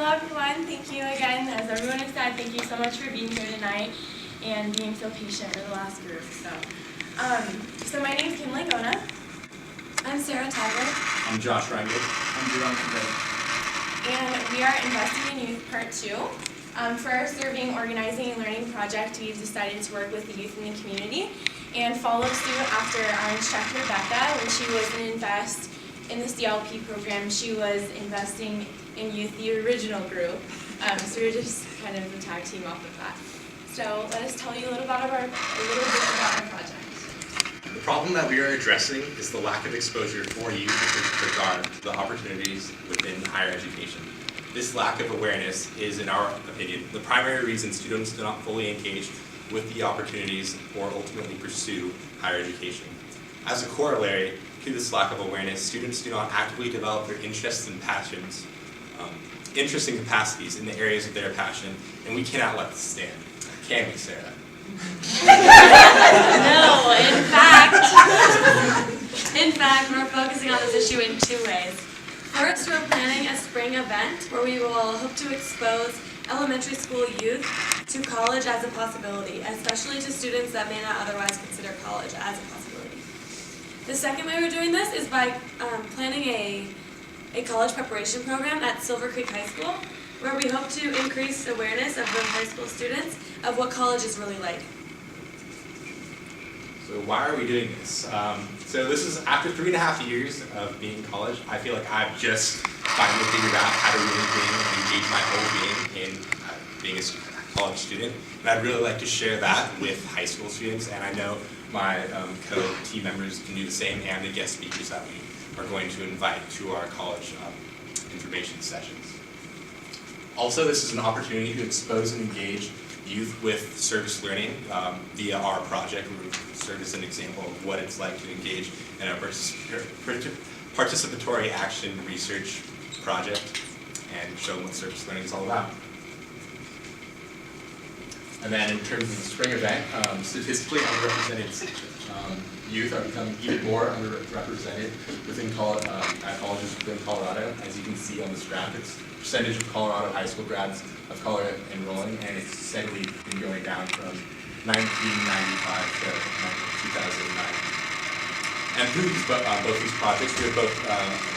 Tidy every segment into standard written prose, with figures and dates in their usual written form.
Hello everyone, thank you again. As everyone has said, thank you so much for being here tonight and being so patient with the last group. So my name is Kimberly Gona. I'm Sarah Taggart. I'm Josh Rangel. I'm Jerome Cadet. And we are Investing in Youth Part 2. For our Serving, Organizing, and Learning project, we've decided to work with the youth in the community and follow suit after our instructor, Becca, when she was an Invest in the CLP program. She was investing in youth, the original group. So we're just kind of a tag team off of that. So let us tell you a little bit about our project. The problem that we are addressing is the lack of exposure for youth with regard to the opportunities within higher education. This lack of awareness is, in our opinion, the primary reason students do not fully engage with the opportunities or ultimately pursue higher education. As a corollary to this lack of awareness, students do not actively develop their interests and passions, interests and capacities in the areas of their passion, and we cannot let this stand. Can we, Sarah? No, in fact, we're focusing on this issue in two ways. First, we're planning a spring event where we will hope to expose elementary school youth to college as a possibility, especially to students that may not otherwise consider college as a possibility. The second way we're doing this is by planning a college preparation program at Silver Creek High School, where we hope to increase awareness of the high school students of what college is really like. So why are we doing this? So this is after 3.5 years of being in college. I feel like I've just finally figured out how to really engage my whole being in being a college student. And I'd really like to share that with high school students, and I know my co-team members can do the same, and the guest speakers that we are going to invite to our college information sessions. Also, this is an opportunity to expose and engage youth with service learning via our project. We serve as an example of what it's like to engage in a participatory action research project and show them what service learning is all about. And then in terms of the spring event, statistically underrepresented youth are becoming even more underrepresented within at colleges within Colorado. As you can see on this graph, it's percentage of Colorado high school grads of color enrolling, and it's steadily been going down from 1995 to 2009. And through both these projects, we are both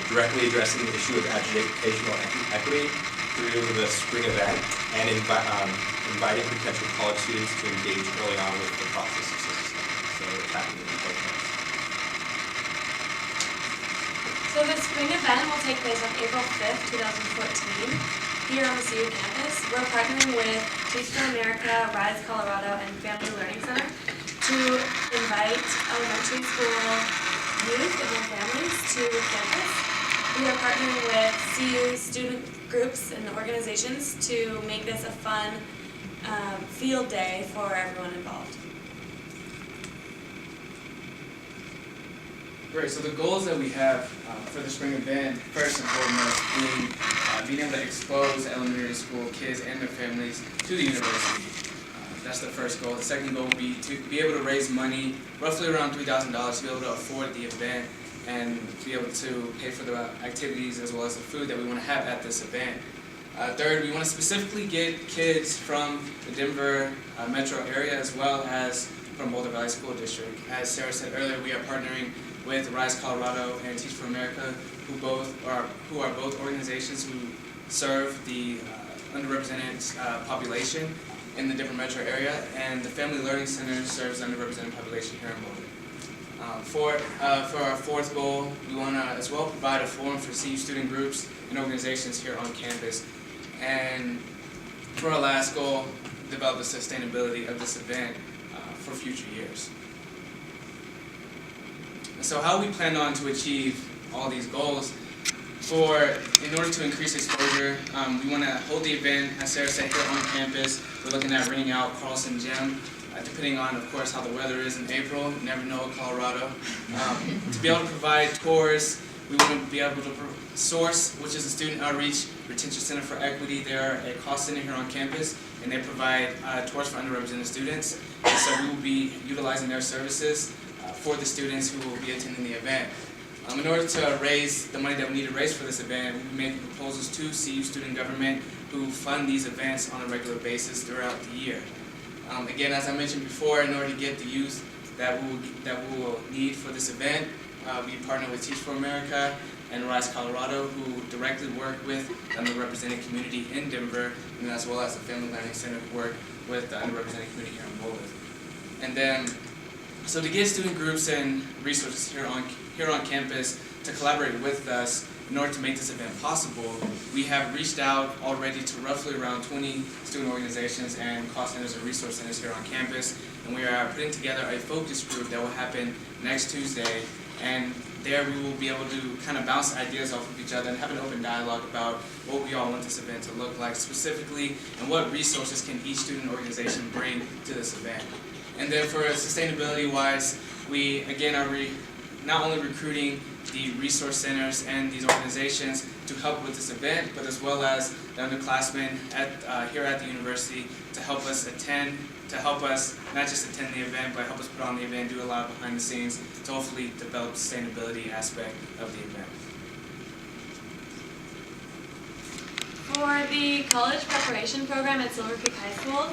directly addressing the issue of educational equity through the spring event and inviting potential college students to engage early on with the process of service learning. So it's happening in both ways. So the spring event will take place on April 5th, 2014, here on the CU campus. We're partnering with Teach for America, Rise Colorado, and Family Learning Center to invite elementary school youth and their families to campus. We are partnering with CU student groups and organizations to make this a fun field day for everyone involved. Great, so the goals that we have for the spring event, first and foremost, being able to expose elementary school kids and their families to the university. That's the first goal. The second goal would be to be able to raise money, roughly around $3,000, to be able to afford the event and be able to pay for the activities as well as the food that we want to have at this event. Third, we want to specifically get kids from the Denver metro area as well as from Boulder Valley School District. As Sarah said earlier, we are partnering with Rise Colorado and Teach for America, who are both organizations who serve the underrepresented population in the Denver metro area, and the Family Learning Center serves the underrepresented population here in Boulder. For our fourth goal, we want to as well provide a forum for CU student groups and organizations here on campus. And for our last goal, develop the sustainability of this event for future years. And so how we plan on to achieve all these goals? In order to increase exposure, we want to hold the event, as Sarah said, here on campus. We're looking at renting out Carlson Gym, depending on, of course, how the weather is in April. You never know in Colorado. To be able to provide tours, we want to be able to Source, which is a student outreach retention center for equity. They're a cost center here on campus, and they provide tours for underrepresented students. And so we will be utilizing their services for the students who will be attending the event. In order to raise the money that we need to raise for this event, we'll be making proposals to CU student government who fund these events on a regular basis throughout the year. Again, as I mentioned before, in order to get the youth that we will need for this event, we partner with Teach for America and Rise Colorado, who directly work with the underrepresented community in Denver, and as well as the Family Learning Center who work with the underrepresented community here in Boulder. And then, so to get student groups and resources here on campus to collaborate with us in order to make this event possible, we have reached out already to roughly around 20 student organizations and cost centers and resource centers here on campus, and we are putting together a focus group that will happen next Tuesday, and there we will be able to kind of bounce ideas off of each other and have an open dialogue about what we all want this event to look like specifically and what resources can each student organization bring to this event. And then for sustainability-wise, we again are not only recruiting the resource centers and these organizations to help with this event, but as well as the underclassmen here at the university to help us not just attend the event, but help us put on the event, do a lot of behind the scenes to hopefully develop the sustainability aspect of the event. For the college preparation program at Silver Creek High School,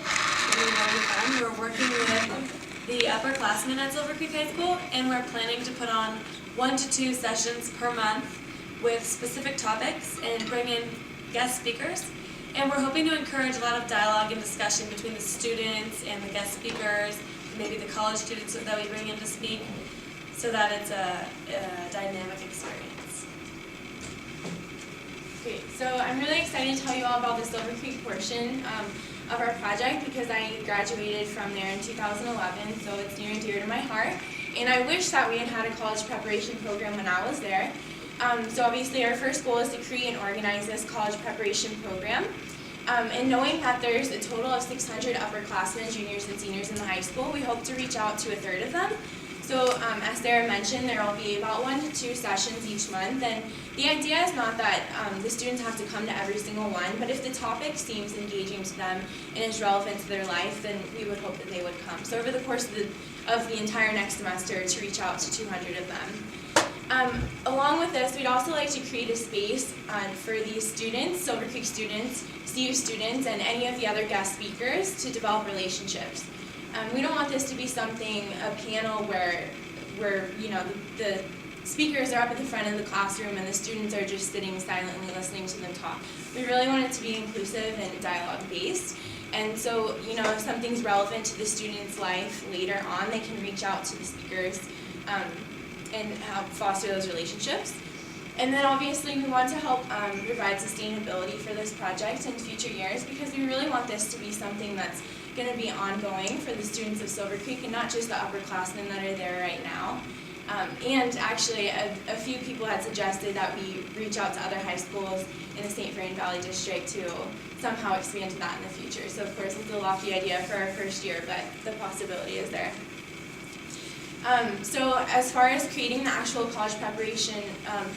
we're working with the upperclassmen at Silver Creek High School, and we're planning to put on 1 to 2 sessions per month with specific topics and bring in guest speakers. And we're hoping to encourage a lot of dialogue and discussion between the students and the guest speakers, maybe the college students that we bring in to speak, so that it's a dynamic experience. Great, so I'm really excited to tell you all about the Silver Creek portion of our project because I graduated from there in 2011, so it's near and dear to my heart. And I wish that we had had a college preparation program when I was there. So obviously our first goal is to create and organize this college preparation program. And knowing that there's a total of 600 upperclassmen, juniors, and seniors in the high school, we hope to reach out to a third of them. So as Sarah mentioned, there will be about 1 to 2 sessions each month. And the idea is not that the students have to come to every single one, but if the topic seems engaging to them and is relevant to their life, then we would hope that they would come. So over the course of the entire next semester, to reach out to 200 of them. Along with this, we'd also like to create a space for these students, Silver Creek students, CU students, and any of the other guest speakers to develop relationships. We don't want this to be a panel where the speakers are up at the front of the classroom and the students are just sitting silently listening to them talk. We really want it to be inclusive and dialogue-based. And so, if something's relevant to the student's life later on, they can reach out to the speakers and help foster those relationships. And then obviously we want to help provide sustainability for this project in future years because we really want this to be something that's going to be ongoing for the students of Silver Creek and not just the upperclassmen that are there right now. And actually a few people had suggested that we reach out to other high schools in the St. Vrain Valley District to somehow expand to that in the future. So of course it's a lofty idea for our first year, but the possibility is there. So as far as creating the actual college preparation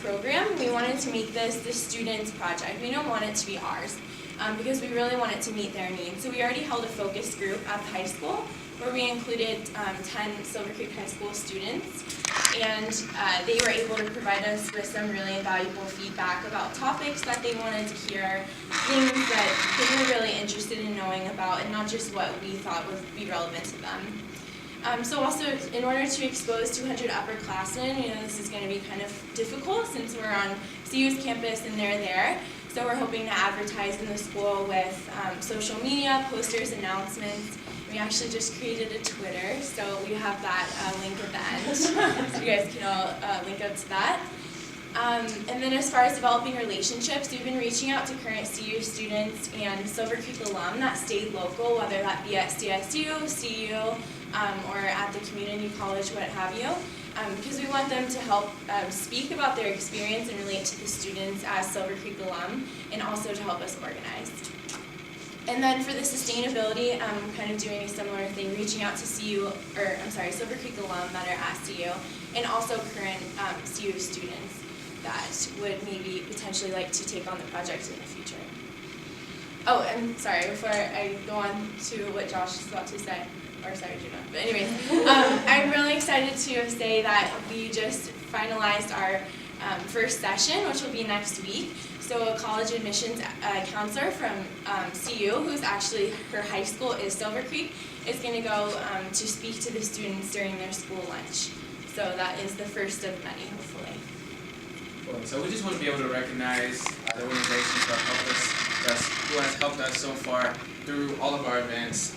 program, we wanted to make this the students' project. We don't want it to be ours because we really want it to meet their needs. So we already held a focus group at the high school where we included 10 Silver Creek High School students, and they were able to provide us with some really valuable feedback about topics that they wanted to hear, things that they were really interested in knowing about, and not just what we thought would be relevant to them. So also, in order to expose 200 upperclassmen, this is going to be kind of difficult since we're on CU's campus and they're there. So we're hoping to advertise in the school with social media, posters, announcements. We actually just created a Twitter, so we have that link at the end. So you guys can all link up to that. And then as far as developing relationships, we've been reaching out to current CU students and Silver Creek alum that stayed local, whether that be at CSU, CU, or at the community college, what have you, because we want them to help speak about their experience and relate to the students as Silver Creek alum, and also to help us organize. And then for the sustainability, I'm kind of doing a similar thing, reaching out to Silver Creek alum that are at CU, and also current CU students that would maybe potentially like to take on the project in the future. Oh, and sorry, before I go on to what Josh is about to say, or sorry, Judah, but anyways, I'm really excited to say that we just finalized our first session, which will be next week. So a college admissions counselor from CU, who's actually, her high school is Silver Creek, is going to go to speak to the students during their school lunch. So that is the first of many, hopefully. Cool. So we just want to be able to recognize the organizations who has helped us so far through all of our events.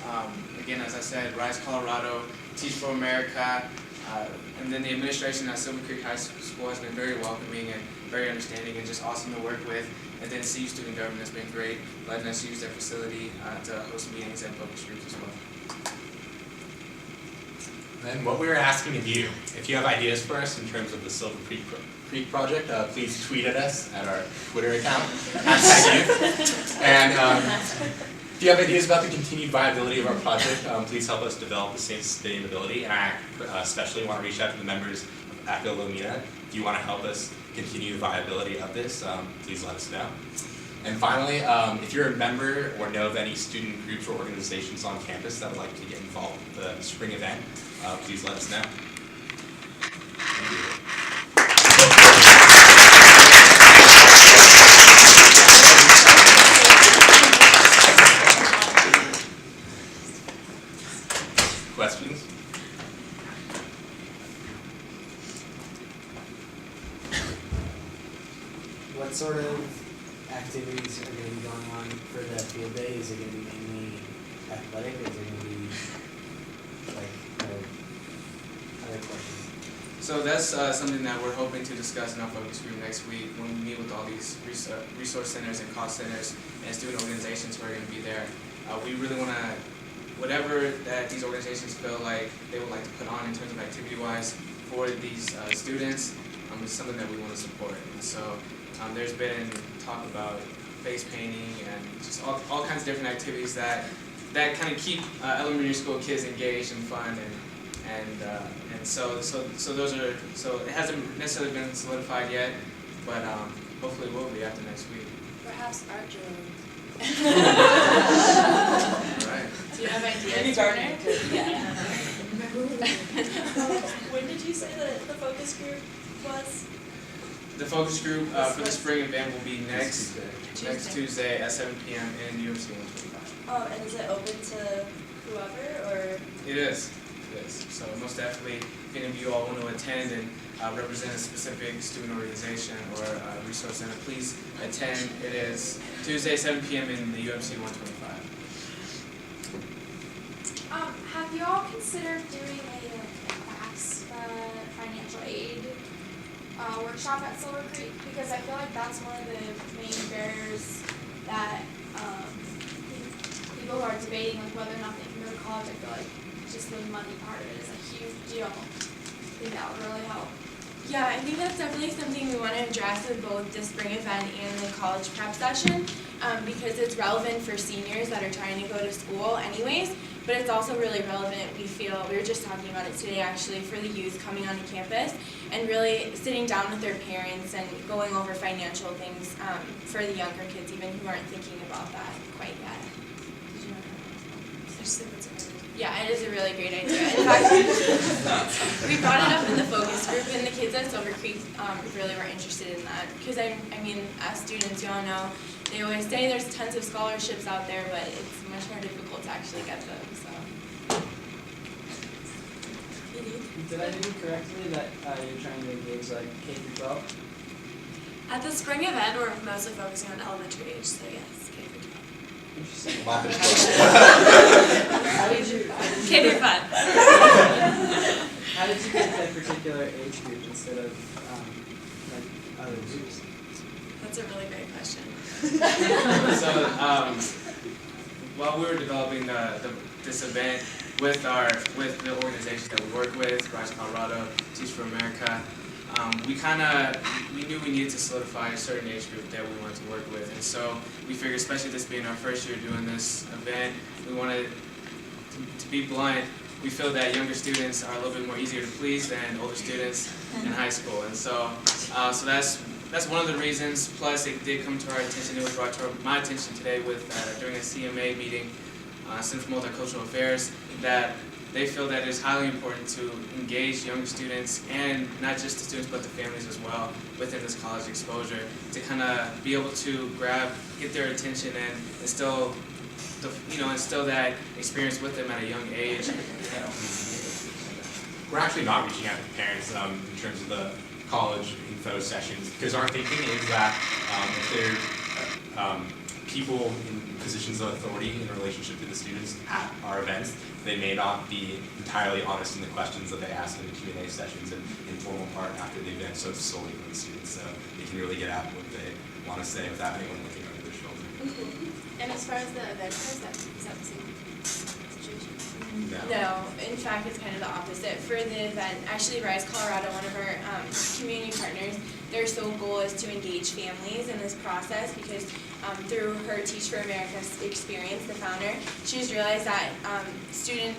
Again, as I said, Rise Colorado, Teach for America, and then the administration at Silver Creek High School has been very welcoming and very understanding and just awesome to work with. And then CU Student Government has been great, letting us use their facility to host meetings and focus groups as well. Then what we were asking of you, if you have ideas for us in terms of the Silver Creek project, please tweet at us at our Twitter account, #youth. And if you have ideas about the continued viability of our project, please help us develop the sustainability. And I especially want to reach out to the members of Echo Lomita. If you want to help us continue the viability of this, please let us know. And finally, if you're a member or know of any student groups or organizations on campus that would like to get involved with the spring event, please let us know. Thank you. Questions? What sort of activities are going to be going on for the field day? Is it going to be mainly athletic, or is it going to be like other questions? So that's something that we're hoping to discuss in our focus group next week when we meet with all these resource centers and cost centers and student organizations who are going to be there. We really want to, whatever that these organizations feel like they would like to put on in terms of activity-wise for these students, is something that we want to support. And so there's been talk about face painting and just all kinds of different activities that kind of keep elementary school kids engaged and fun, and so those are, so it hasn't necessarily been solidified yet, but hopefully it will be after next week. Perhaps art drawing. All right. Do you have ideas, Garner? Yeah. When did you say that the focus group was? The focus group for the spring event will be next Tuesday at 7 p.m. in UMC 125. And is it open to whoever, or? It is. It is. So most definitely, if any of you all want to attend and represent a specific student organization or resource center, please attend. It is Tuesday, 7 p.m. in the UMC 125. Have you all considered doing a class financial aid workshop at Silver Creek? Because I feel like that's one of the main barriers that people who are debating like whether or not they can go to college. I feel like just the money part of it is a huge deal. I think that would really help. Yeah, I think that's definitely something we want to address with both the spring event and the college prep session, because it's relevant for seniors that are trying to go to school anyways, but it's also really relevant, we feel, we were just talking about it today actually, for the youth coming onto campus and really sitting down with their parents and going over financial things for the younger kids even who aren't thinking about that quite yet. Did you know that? Yeah, it is a really great idea. In fact, we brought it up in the focus group, and the kids at Silver Creek really were interested in that. Because I mean, as students, you all know, they always say there's tons of scholarships out there, but it's much more difficult to actually get them. So. Did I do correctly that you're trying to engage like K-12? At the spring event, we're mostly focusing on elementary age, so yes, K through 12. Interesting. How did you K through 5. How did you pick that particular age group instead of like other groups? That's a really great question. So while we were developing this event with the organizations that we work with, Rise Colorado, Teach for America, we knew we needed to solidify a certain age group that we wanted to work with, and so we figured, especially this being our first year doing this event, we wanted to be blunt. We feel that younger students are a little bit more easier to please than older students in high school, and so that's one of the reasons. Plus, it did come to our attention. It was brought to my attention today with during a CMA meeting, Center for Multicultural Affairs, that they feel that it's highly important to engage young students, and not just the students but the families as well, within this college exposure, to kind of be able to get their attention and instill that experience with them at a young age. We're actually not reaching out to parents in terms of the college info sessions, because our thinking is that if they're people in positions of authority in relationship to the students at our events, they may not be entirely honest in the questions that they ask in the Q&A sessions and informal part after the event, so it's solely for the students, so they can really get at what they want to say without anyone looking over their shoulder. And as far as the event goes, is that the same situation? No, in fact, it's kind of the opposite. For the event, actually Rise Colorado, one of our community partners, their sole goal is to engage families in this process, because through her Teach for America experience, the founder, she's realized that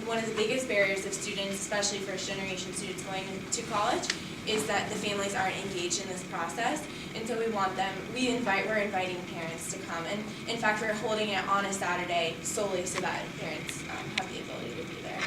one of the biggest barriers of students, especially first generation students going to college, is that the families aren't engaged in this process. And so we're inviting parents to come. And in fact, we're holding it on a Saturday solely so that parents have the ability to be there.